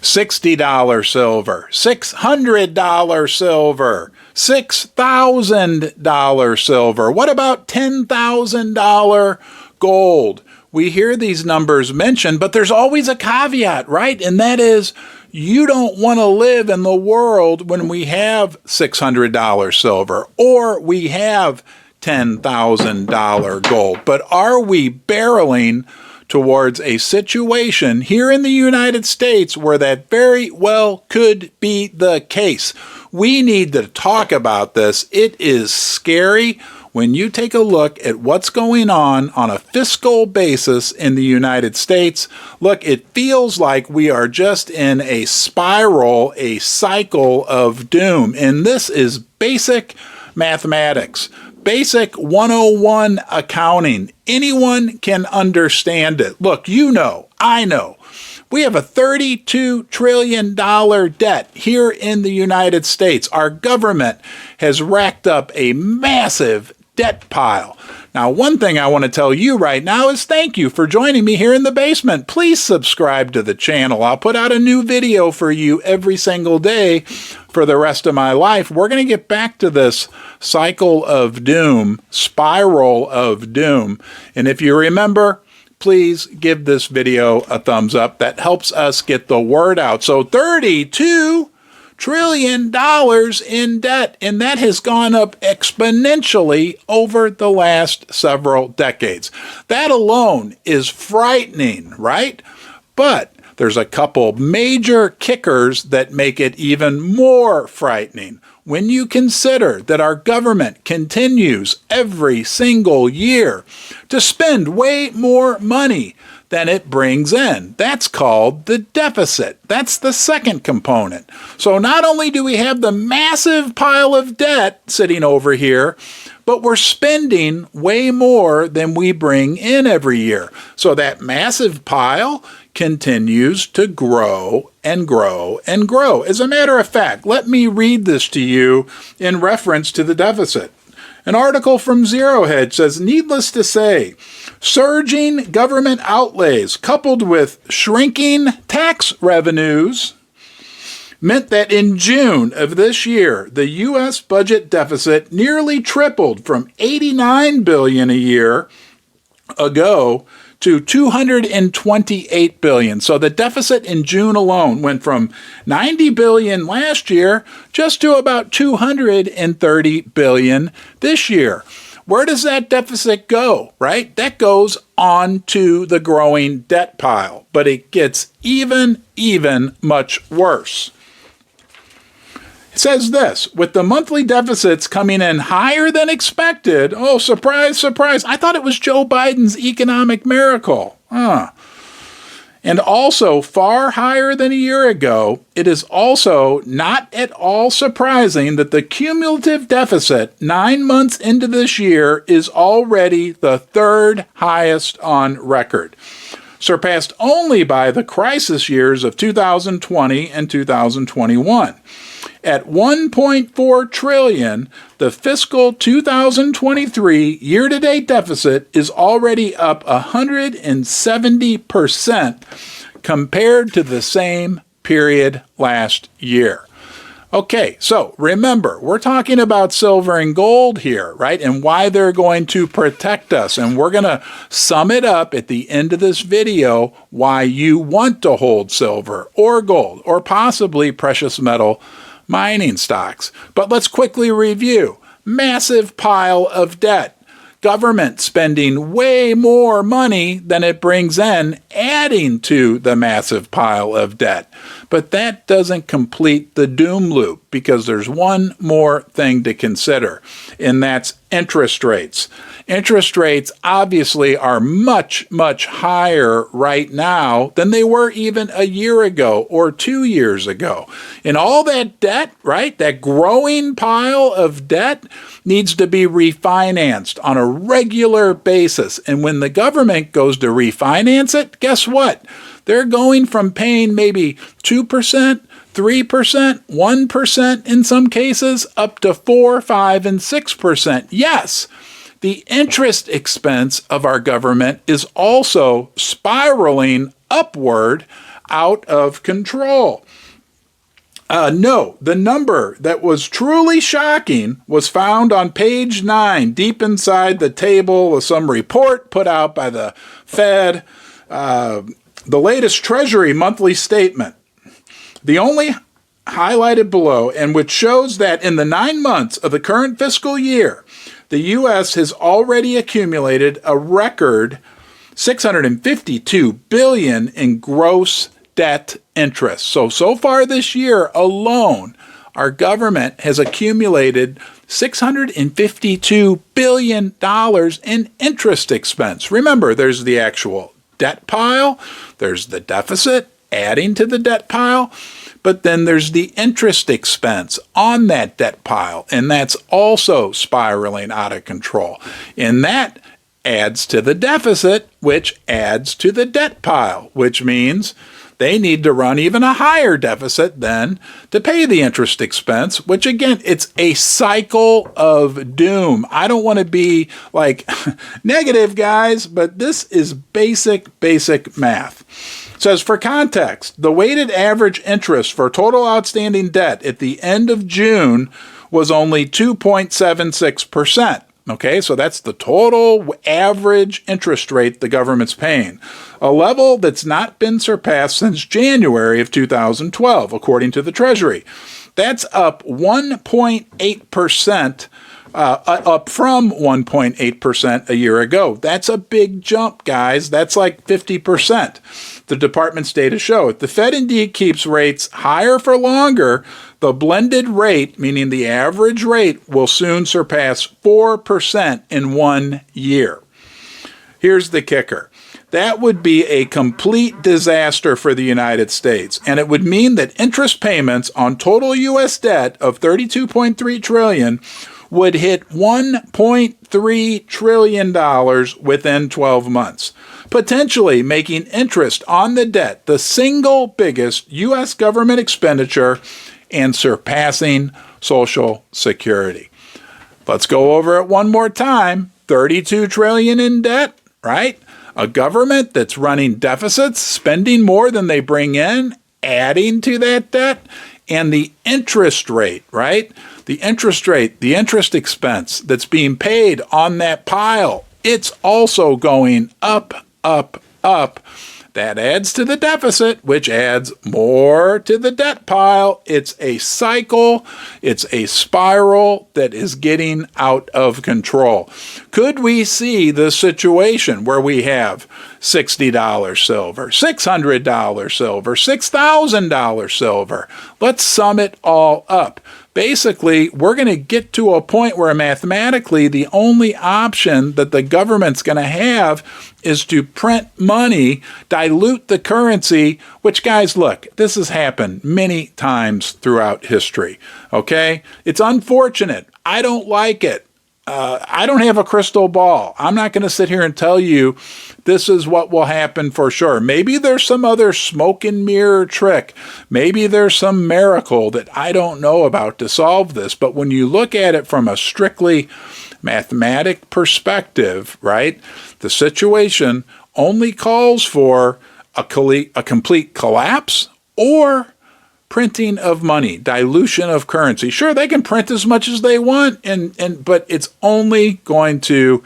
$60 silver, $600 silver, $6,000 silver. What about $10,000 gold? We hear these numbers mentioned, but there's always a caveat, right? And that is, you don't want to live in the world when we have $600 silver or we have $10,000 gold. But are we barreling towards a situation here in the United States where that very well could be the case? We need to talk about this. It is scary when you take a look at what's going on a fiscal basis in the United States. Look, it feels like we are just in a spiral, a cycle of doom. And this is basic mathematics, basic 101 accounting. Anyone can understand it. Look, you know, I know. We have a $32 trillion debt here in the United States. Our government has racked up a massive debt pile. Now, one thing I want to tell you right now is thank you for joining me here in the basement. Please subscribe to the channel. I'll put out a new video for you every single day for the rest of my life. We're going to get back to this cycle of doom, spiral of doom. And if you remember, please give this video a thumbs up. That helps us get the word out. So $32 trillion in debt, and that has gone up exponentially over the last several decades. That alone is frightening, right? But there's a couple major kickers that make it even more frightening. When you consider that our government continues every single year to spend way more money than it brings in. That's called the deficit. That's the second component. So not only do we have the massive pile of debt sitting over here, but we're spending way more than we bring in every year. So that massive pile continues to grow and grow and grow. As a matter of fact, let me read this to you in reference to the deficit. An article from Zero Hedge says, needless to say, surging government outlays coupled with shrinking tax revenues meant that in June of this year, the U.S. budget deficit nearly tripled from $89 billion a year ago to $228 billion. So the deficit in June alone went from $90 billion last year just to about $230 billion this year. Where does that deficit go, right? That goes on to the growing debt pile, but it gets even much worse. It says this, with the monthly deficits coming in higher than expected, oh, surprise, surprise, I thought it was Joe Biden's economic miracle. And also far higher than a year ago, it is also not at all surprising that the cumulative deficit 9 months into this year is already the third highest on record, surpassed only by the crisis years of 2020 and 2021. At $1.4 trillion, the fiscal 2023 year-to-date deficit is already up 170% compared to the same period last year. Okay, so remember, we're talking about silver and gold here, right? And why they're going to protect us. And we're going to sum it up at the end of this video why you want to hold silver or gold or possibly precious metal mining stocks. But let's quickly review. Massive pile of debt. Government spending way more money than it brings in, adding to the massive pile of debt. But that doesn't complete the doom loop because there's one more thing to consider, and that's interest rates. Interest rates obviously are much higher right now than they were even a year ago or 2 years ago. And all that debt, right, that growing pile of debt needs to be refinanced on a regular basis. And when the government goes to refinance it, guess what? They're going from paying maybe 2%, 3%, 1% in some cases, up to 4, 5, and 6%. Yes, the interest expense of our government is also spiraling upward. out of control. No, the number that was truly shocking was found on page 9, deep inside the table of some report put out by the Fed, the latest Treasury monthly statement. The only highlighted below, and which shows that in the 9 months of the current fiscal year, the U.S. has already accumulated a record $652 billion in gross debt interest. So far this year alone, our government has accumulated $652 billion in interest expense. Remember, there's the actual debt pile, there's the deficit adding to the debt pile, but then there's the interest expense on that debt pile, and that's also spiraling out of control. And that adds to the deficit, which adds to the debt pile, which means they need to run even a higher deficit then to pay the interest expense, which again, it's a cycle of doom. I don't want to be like negative, guys, but this is basic math. It says, for context, the weighted average interest for total outstanding debt at the end of June was only 2.76%. Okay, so that's the total average interest rate the government's paying, a level that's not been surpassed since January of 2012, according to the Treasury. That's up 1.8%, up from 1.8% a year ago. That's a big jump, guys. That's like 50%. The department's data show. If the Fed indeed keeps rates higher for longer, the blended rate, meaning the average rate, will soon surpass 4% in 1 year. Here's the kicker. That would be a complete disaster for the United States, and it would mean that interest payments on total U.S. debt of $32.3 trillion would hit $1.3 trillion within 12 months, potentially making interest on the debt the single biggest U.S. government expenditure and surpassing Social Security. Let's go over it one more time. $32 trillion in debt, right? A government that's running deficits, spending more than they bring in, adding to that debt, and the interest rate, right? The interest rate, the interest expense that's being paid on that pile, it's also going up. That adds to the deficit, which adds more to the debt pile. It's a cycle. It's a spiral that is getting out of control. Could we see the situation where we have $60 silver, $600 silver, $6,000 silver? Let's sum it all up. Basically, we're going to get to a point where mathematically the only option that the government's going to have is to print money, dilute the currency, which, guys, look, this has happened many times throughout history, okay? It's unfortunate. I don't like it. I don't have a crystal ball. I'm not going to sit here and tell you this is what will happen for sure. Maybe there's some other smoke and mirror trick. Maybe there's some miracle that I don't know about to solve this. But when you look at it from a strictly mathematic perspective, right, the situation only calls for a complete collapse or printing of money, dilution of currency. Sure, they can print as much as they want, but it's only going to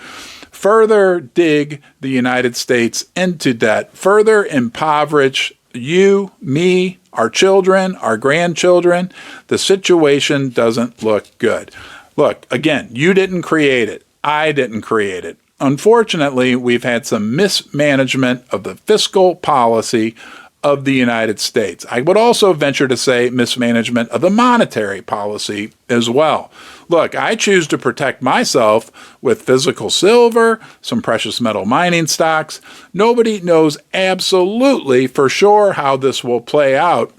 further dig the United States into debt, further impoverish you, me, our children, our grandchildren. The situation doesn't look good. Look, again, you didn't create it. I didn't create it. Unfortunately, we've had some mismanagement of the fiscal policy of the United States. I would also venture to say mismanagement of the monetary policy as well. Look, I choose to protect myself with physical silver, some precious metal mining stocks. Nobody knows absolutely for sure how this will play out,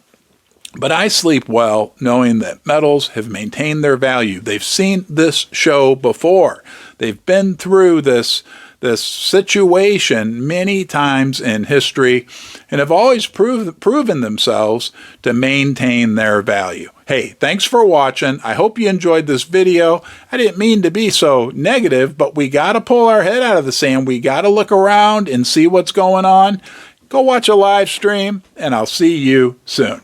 but I sleep well knowing that metals have maintained their value. They've seen this show before. They've been through this situation many times in history and have always proven themselves to maintain their value. Hey, thanks for watching. I hope you enjoyed this video. I didn't mean to be so negative, but we got to pull our head out of the sand. We got to look around and see what's going on. go watch a live stream, and I'll see you soon.